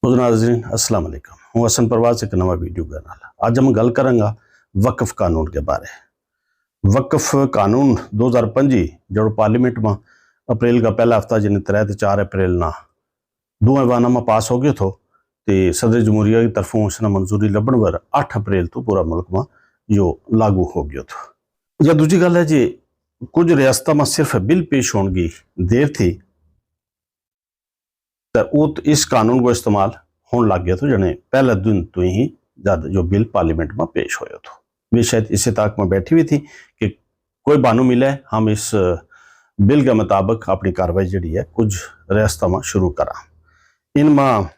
नाज़रीन अस्सलाम वालेकुम। हूँ हसन परवाज़ एक नवा वीडियो के नाल अज हम गल करांगा वक्फ कानून के बारे। वक्फ कानून 2025 जो पार्लीमेंट में अप्रैल का पहला हफ्ता जिन्हें 3 ते 4 अप्रैल ना दो ऐवानामा पास हो गयो थो ते सदर जमहूरिया की तरफों उसने मंजूरी लभण पर 8 अप्रैल तो पूरा मुल्क में जो लागू हो गयो थो। या दूजी गल है जी कुछ रियासतों में सिर्फ बिल पेश होने की देर थी तो इस कानून को इस्तेमाल होने लग गया तो जने पहले दिन तो ही ज्यादा जो बिल पार्लियामेंट में पेश हो तो वे शायद इसी ताक में बैठी हुई थी कि कोई बानू मिले हम इस बिल के मुताबिक अपनी कार्रवाई जी है कुछ रियासतों में शुरू करा। इनमें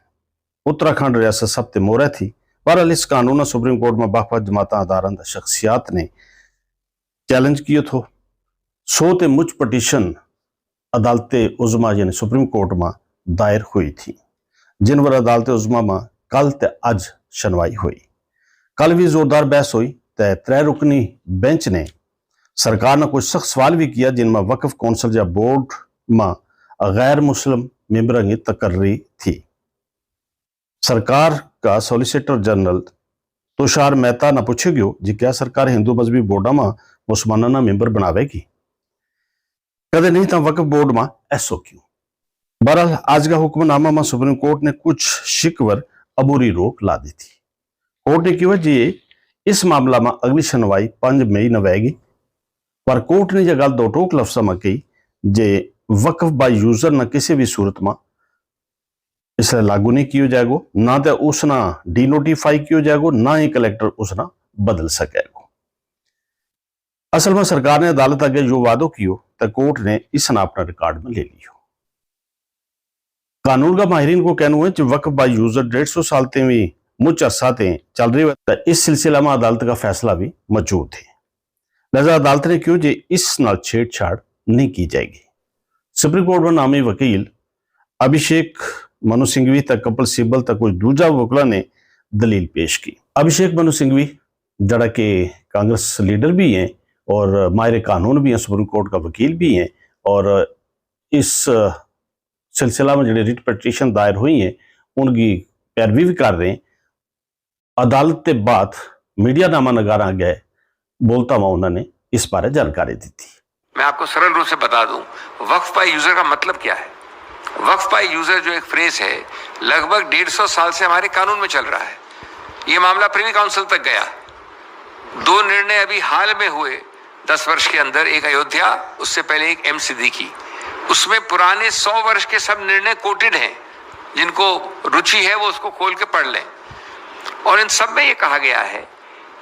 उत्तराखंड रियासत सब मोहरा थी। बहरहाल इस कानून सुप्रीम कोर्ट में बख जमात अदारन शख्सियात ने चैलेंज किया थो। 100 ते मुझ पटिशन अदालत उज़मा यानी सुप्रीम कोर्ट में दायर हुई थी जिन पर अदालत उज़मा में कल ते अज सुनवाई हुई। कल भी जोरदार बहस हुई तो 3 रुकनी बेंच ने सरकार ने कुछ सख्त सवाल भी किया जिनमें वक्फ कौंसल या बोर्ड में गैर मुस्लिम मेंबर की तकर्री थी। सरकार का सॉलिसिटर जनरल तुषार मेहता ने पूछे गयो जी क्या सरकार हिंदू मजहबी बोर्डा में मुसलमाना मेंबर बनावेगी, कदे नहीं तो वक्फ बोर्ड में ऐसो क्यों। बहरहाल आज का हुक्मनामा में सुप्रीम कोर्ट ने कुछ शिकवर अबूरी रोक ला दी थी। कोर्ट ने क्यों जी इस मामला में अगली सुनवाई 5 मई न होगी पर कोर्ट ने यह गल दो टोक लफ्जा में कही जे वक्फ बाय यूजर न किसी भी सूरत में इसलिए लागू नहीं किया जाएगा, ना तो उसना डीनोटिफाई किया जाएगा, ना ही कलेक्टर उसना बदल सकेगा। असल में सरकार ने अदालत आगे जो वादो कियो तो कोर्ट ने इस अपना रिकॉर्ड में ले लियो। कानून का माहिरीन को कहना है कि वक्फ बाय यूजर 150 साल ते भी मुझ अरसा ते चल रही है तो इस सिलसिला में अदालत का फैसला भी मौजूद है। लिहाजा अदालत ने क्यों जी इस नाल छेड़छाड़ नहीं की जाएगी। सुप्रीम कोर्ट में नामी वकील अभिषेक मनु सिंघवी तक कपिल सिब्बल तक कुछ दूजा वकीलों ने दलील पेश की। अभिषेक मनु सिंघवी जड़ा के कांग्रेस लीडर भी हैं और माहिर कानून भी हैं, सुप्रीम कोर्ट का वकील भी हैं और इस सिलसिला में जो रिट पटिशन दायर हुई हैं उनकी पैरवी भी कर रहे हैं। अदालत के बाद मीडिया नामा नगारा गए बोलता हुआ उन्होंने इस बारे जानकारी दी थी। मैं आपको सरल रूप से बता दूं वक्फ बाय यूजर का मतलब क्या है। वक्फ बाय यूजर जो एक फ्रेज है लगभग 150 साल से हमारे कानून में चल रहा है। ये मामला प्रिवी काउंसिल तक गया। 2 निर्णय अभी हाल में हुए 10 वर्ष के अंदर, एक अयोध्या, उससे पहले एक एम सिद्दीकी। उसमें पुराने 100 वर्ष के सब निर्णय कोटेड हैं, जिनको रुचि है वो उसको खोल के पढ़ लें। और इन सब में ये कहा गया है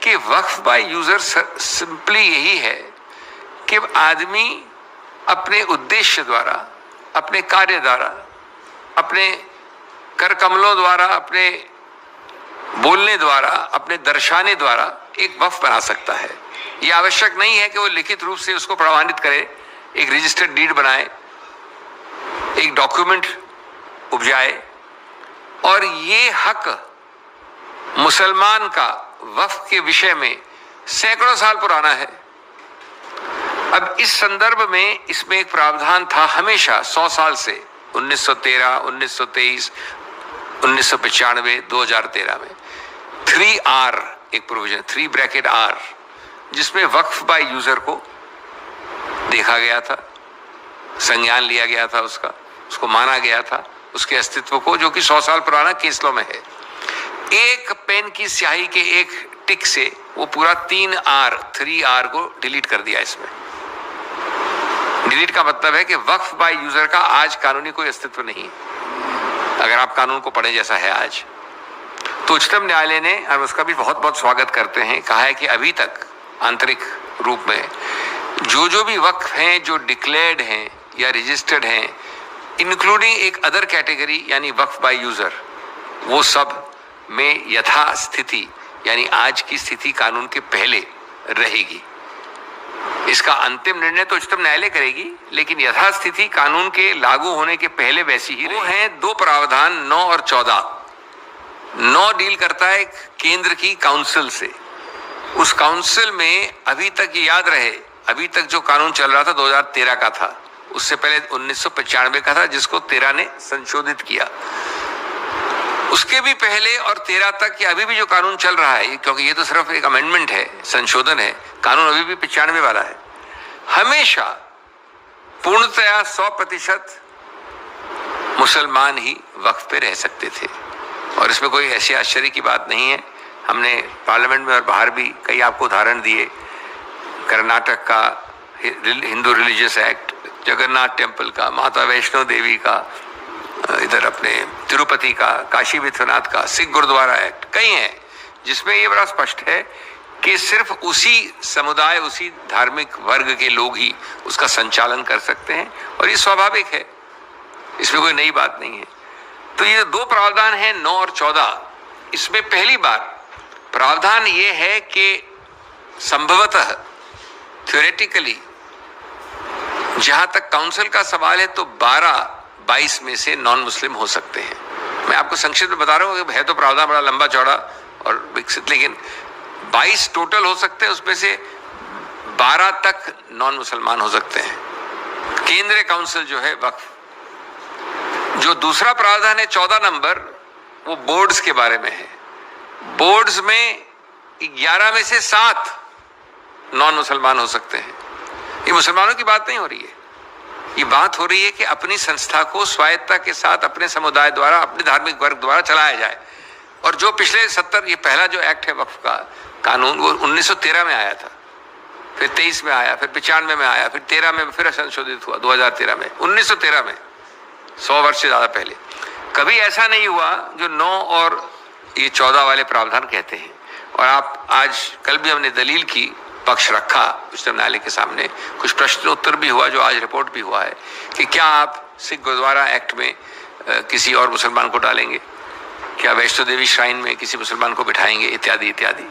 कि वक्फ बाय यूजर सिंपली यही है कि आदमी अपने उद्देश्य द्वारा, अपने कार्य द्वारा, अपने कर कमलों द्वारा, अपने बोलने द्वारा, अपने दर्शाने द्वारा एक वक्फ बना सकता है। यह आवश्यक नहीं है कि वो लिखित रूप से उसको प्रमाणित करे, एक रजिस्टर्ड डीड बनाए, एक डॉक्यूमेंट उपजाए। और ये हक मुसलमान का वक्फ के विषय में सैकड़ों साल पुराना है। अब इस संदर्भ में इसमें एक प्रावधान था हमेशा 100 साल से 1913, 1923, 1995, 2013 में 3R एक प्रोविजन 3 जिसमें वक्फ बाय यूजर को देखा गया था, संज्ञान लिया गया था, उसको माना गया था, उसके अस्तित्व को, जो कि 100 साल पुराना केस लॉ में है। एक पेन की स्याही के एक टिक से वो पूरा 3R को डिलीट कर दिया। इसमें डिलीट का मतलब है कि वक्फ बाय यूजर का आज कानूनी कोई अस्तित्व नहीं। अगर आप कानून को पढ़ें जैसा है आज, तो उच्चतम न्यायालय ने, हम उसका भी बहुत बहुत स्वागत करते हैं, कहा है कि अभी तक आंतरिक रूप में जो भी वक्फ हैं जो डिक्लेयर्ड हैं या रजिस्टर्ड हैं, इंक्लूडिंग एक अदर कैटेगरी यानी वक्फ बाय यूजर, वो सब में यथास्थिति यानी आज की स्थिति कानून के पहले रहेगी। इसका अंतिम निर्णय तो उच्चतम न्यायालय करेगी, लेकिन यथास्थिति कानून के लागू होने के पहले वैसी ही रहेगी। वो हैं 2 प्रावधान 9 और 14। 9 डील करता है केंद्र की काउंसिल से। उस काउंसिल में अभी तक याद रहे, अभी तक जो कानून चल रहा था 2013 का था, उससे पहले 1995 का था, जिसको 13 ने संशोधित किया। उसके भी पहले और 13 तक या अभी भी जो कानून चल रहा है, क्योंकि ये तो सिर्फ एक अमेंडमेंट है, संशोधन है, कानून अभी भी 95 वाला है, हमेशा पूर्णतया 100% मुसलमान ही वक्फ पे रह सकते थे। और इसमें कोई ऐसी आश्चर्य की बात नहीं है। हमने पार्लियामेंट में और बाहर भी कई आपको उदाहरण दिए। कर्नाटक का Hindu religious act, Jagannath temple का, माता वैष्णो देवी का, इधर अपने तिरुपति का, काशी विश्वनाथ का, सिख गुरुद्वारा एक्ट, कई हैं जिसमें ये बड़ा स्पष्ट है कि सिर्फ उसी समुदाय, उसी धार्मिक वर्ग के लोग ही उसका संचालन कर सकते हैं, और ये स्वाभाविक है, इसमें कोई नई बात नहीं है। तो ये दो प्रावधान हैं 9 और 14। इसमें पहली बार प्रावधान ये है कि संभवतः थ्योरेटिकली जहां तक काउंसिल का सवाल है तो 12-22 में से नॉन मुस्लिम हो सकते हैं। मैं आपको संक्षिप्त में बता रहा हूं कि है तो प्रावधान बड़ा लंबा चौड़ा और विकसित, लेकिन 22 टोटल हो सकते हैं, उसमें से 12 तक नॉन मुसलमान हो सकते हैं। केंद्रीय काउंसिल जो है वक्फ, जो दूसरा प्रावधान है 14 नंबर, वो बोर्ड्स के बारे में है। बोर्ड्स में 11 में से 7 नॉन मुसलमान हो सकते हैं। ये मुसलमानों की बात नहीं हो रही है, ये बात हो रही है कि अपनी संस्था को स्वायत्तता के साथ अपने समुदाय द्वारा, अपने धार्मिक वर्ग द्वारा चलाया जाए। और जो पिछले 70, ये पहला जो एक्ट है वक्फ का कानून, वो 1913 में आया था, फिर 23 में आया, फिर 95 में आया, फिर 13 में फिर संशोधित हुआ 2013 में, 1913 में, 100 वर्ष से ज्यादा पहले। कभी ऐसा नहीं हुआ जो 9 और ये 14 वाले प्रावधान कहते हैं। और आप आज, कल भी हमने दलील की, पक्ष रखा उच्चतम न्यायालय के सामने, कुछ प्रश्न उत्तर भी हुआ, जो आज रिपोर्ट भी हुआ है कि क्या आप सिख गुरुद्वारा एक्ट में किसी और मुसलमान को डालेंगे, क्या वैष्णो देवी श्राइन में किसी मुसलमान को बिठाएंगे, इत्यादि इत्यादि।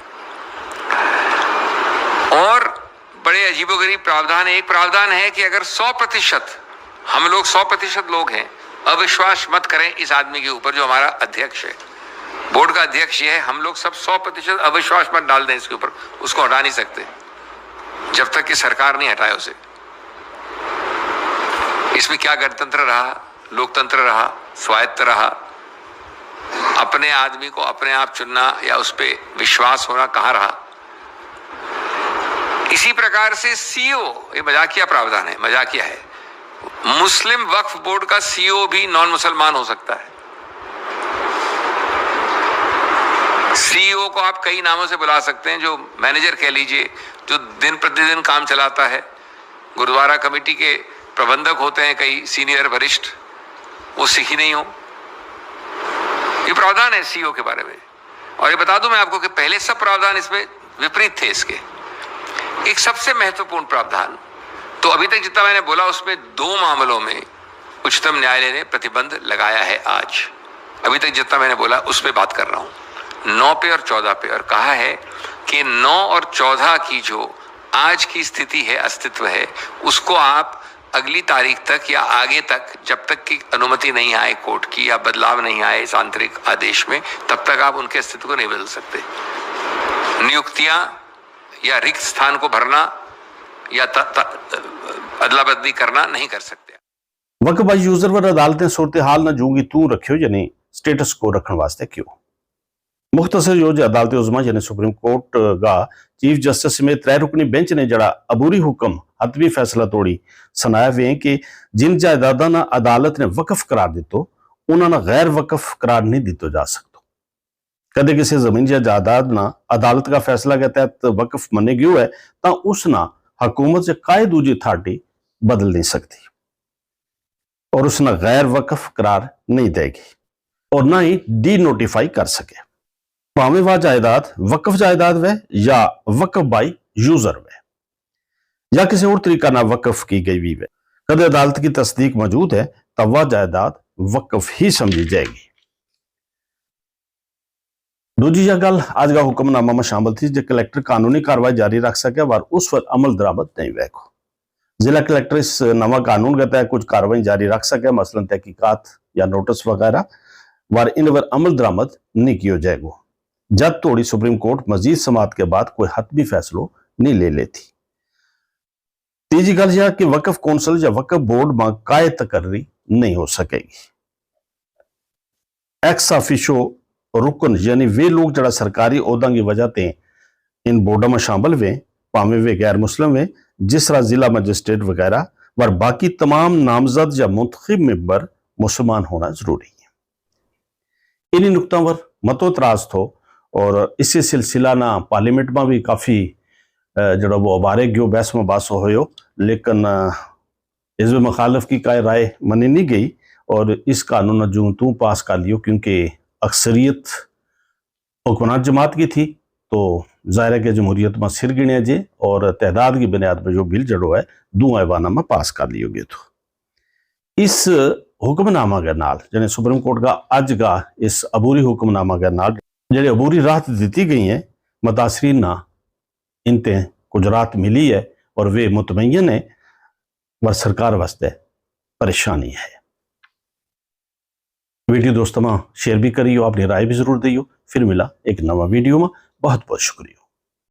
और बड़े अजीबोगरीब प्रावधान है। एक प्रावधान है कि अगर 100%, हम लोग 100% लोग हैं, अविश्वास मत करें इस आदमी के ऊपर जो हमारा अध्यक्ष है, बोर्ड का अध्यक्ष ये है, हम लोग सब 100% अविश्वास मत डाल दें इसके ऊपर, उसको हटा नहीं सकते जब तक कि सरकार नहीं हटाए उसे। इसमें क्या गणतंत्र रहा, लोकतंत्र रहा, स्वायत्त रहा, अपने आदमी को अपने आप चुनना या उस पर विश्वास होना कहां रहा। इसी प्रकार से सीईओ, ये मजाकिया प्रावधान है, मजाकिया है, मुस्लिम वक्फ बोर्ड का सीईओ भी नॉन मुसलमान हो सकता है। सीईओ को आप कई नामों से बुला सकते हैं, जो मैनेजर कह लीजिए, जो दिन प्रतिदिन काम चलाता है। गुरुद्वारा कमेटी के प्रबंधक होते हैं कई सीनियर वरिष्ठ, वो सिख ही नहीं हो। ये प्रावधान है सीईओ के बारे में। और ये बता दूं मैं आपको कि पहले सब प्रावधान इसमें विपरीत थे इसके। एक सबसे महत्वपूर्ण प्रावधान, तो अभी तक जितना मैंने बोला उसमें 2 मामलों में उच्चतम न्यायालय ने प्रतिबंध लगाया है। आज अभी तक जितना मैंने बोला उस पर बात कर रहा हूं, 9 पे और 14 पे, और कहा है कि 9 और 14 की जो आज की स्थिति है, अस्तित्व है, उसको आप अगली तारीख तक या आगे तक, जब तक की अनुमति नहीं आए कोर्ट की या बदलाव नहीं आए इस आंतरिक आदेश में, तब तक आप उनके अस्तित्व को नहीं बदल सकते। नियुक्तियां या रिक्त स्थान को भरना या अदला बदली करना नहीं कर सकते। वक्फ बाई यूजर वर अदालतें सूरत हाल न जूंगी तू रखियो यानी स्टेटस को रखने वास्ते क्यों। मुख्तसर योज अदालत उज़्मा यानी सुप्रीम कोर्ट का चीफ जस्टिस समेत 3 रुकनी बेंच ने जड़ा अबूरी हुक्म हतमी फैसला तोड़ी सुनाया वे कि जिन जायदादा ना अदालत ने वक्फ करार दितो उन्होंने गैर वक्फ करार नहीं दितो जा सकता। कदे किसी जमीन या जायदाद ना अदालत का फैसला के तहत वक्फ मने गयो है तो उसना हुकूमत से काई दूजी अथॉरिटी बदल नहीं सकती और उसना गैर वक्फ करार नहीं देगी और ना ही डी नोटिफाई कर सके। भावें वह जायदाद वक्फ जायदाद वे या वक्फ बाई यूजर वे या किसी और तरीका ना वक्फ की गई भी वे, कदे अदालत की तस्दीक मौजूद है तब वह जायदाद वक्फ ही समझी जाएगी। दूजी गल आज का हुक्मनामा में शामिल थी जो कलेक्टर कानूनी कार्रवाई जारी रख सके वार उस पर अमल दरामद नहीं वेको। जिला कलेक्टर इस नवा कानून के तहत कुछ कार्रवाई जारी रख सके, मसलन तहकीकात या नोटिस वगैरह, वार इन पर अमल दरामद नहीं किया जाएगा जब तोड़ी सुप्रीम कोर्ट मजीद समात के बाद कोई हतमी फैसलो नहीं ले लेती। तीजी गल यह कि वक्फ कौंसिल या वक्फ बोर्ड में काय तकर्री नहीं हो सकेगी। एक्स ऑफिशो रुकन यानी वे लोग जरा सरकारी ओहदा की वजह से इन बोर्डों में शामिल हुए, भावें वे गैर मुस्लिम हुए, जिस तरह जिला मजिस्ट्रेट वगैरह, और बाकी तमाम नामजद या मुंतखब मेंबर मुसलमान होना जरूरी है। इन्हीं नुकतों पर मतो तराज थो और इसी सिलसिला ना पार्लियामेंट में भी काफ़ी जरा वो अबारे गयो बहस में बास हो, लेकिन हिज़्ब मुखालिफ की काय राय मनी नहीं गई और इस कानून जूं तू पास कर लियो, क्योंकि अक्सरियत हुक्मरान जमात की थी, तो ज़ाहिर है कि जमहूरियत में सिर गिने जे और तहदाद की बुनियाद पर जो बिल जड़ो है 2 ऐवाना में पास कर लियो गए। तो इस हुक्मनामा के नाल जिन्हें सुप्रीम कोर्ट का अज का इस अबूरी हुक्मनामा के नाल जेडे अबूरी राहत दी गई है मुतासरीन ना, इनते कुछ राहत मिली है और वे मुतमय्यन है, वह सरकार वास्ते परेशानी है। वीडियो दोस्तों में शेयर भी करियो, अपनी राय भी जरूर दियो। फिर मिला एक नवा वीडियो में, बहुत बहुत शुक्रिया।